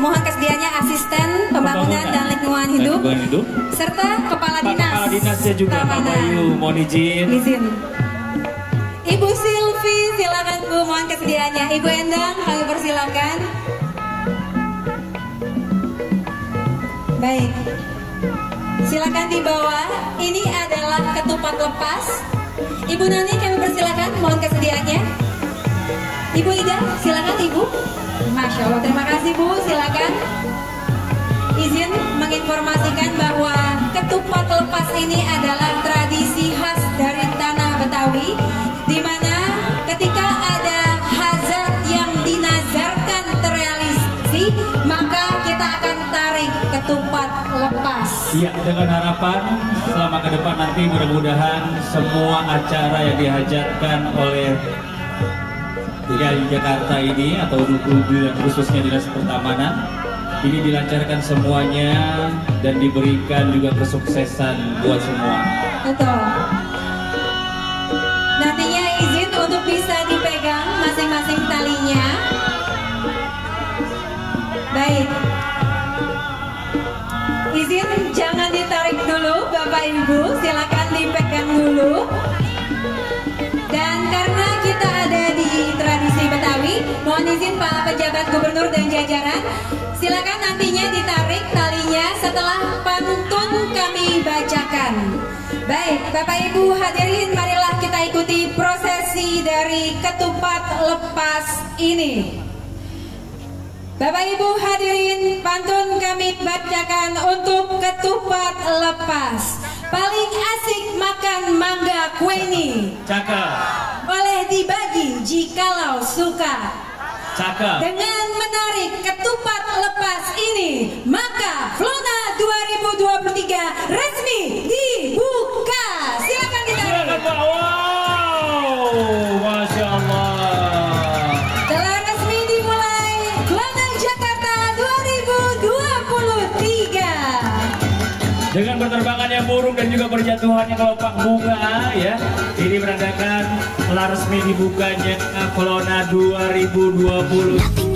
Mohon kesediaannya asisten pembangunan dan lingkungan hidup serta kepala dinasnya juga Pak Bayu, mohon izin. Ibu Silvi, silakan Bu, mohon kesediaannya. Ibu Endang, kami persilakan. Baik, silakan di bawah. Ini adalah ketupat lepas. Ibu Nani, kami persilakan, mohon kesediaannya. Ibu Ida, silakan Ibu. Masya Allah, terima kasih Bu, silakan. Izin menginformasikan bahwa ketupat lepas ini adalah tradisi khas dari tanah Betawi, di mana ketika ada hajat yang dinazarkan terrealisasi, maka kita akan tarik ketupat lepas. Iya, dengan harapan selama ke depan nanti mudah-mudahan semua acara yang dihajatkan oleh DKI Jakarta ini atau dan khususnya Dinas Pertamanan ini dilancarkan semuanya dan diberikan juga kesuksesan buat semua. Betul. Nantinya izin untuk bisa dipegang masing-masing talinya. Baik. Izin jangan ditarik dulu Bapak Ibu, silakan dipegang dulu. Dan karena kita ada di tradisi Betawi, mohon izin Pak Pejabat Gubernur dan jajaran, silakan nantinya ditarik talinya setelah pantun kami bacakan. Baik, Bapak Ibu hadirin, marilah kita ikuti prosesi dari ketupat lepas ini. Bapak Ibu hadirin, pantun kami bacakan untuk ketupat lepas. Paling asik makan mangga kueni. Cakep. Boleh dibagi jikalau suka. Cakep. Dengan menarik ketupat lepas ini, maka Flona 2023 resmi dibuka. Silakan ditarik. Silakan Pak. Wow, Masya Allah. Telah resmi dimulai Flona Jakarta 2023. Dengan berterbangannya burung dan juga berjatuhannya kelopak bunga ya, ini menandakan telah resmi dibukanya Flona 2020.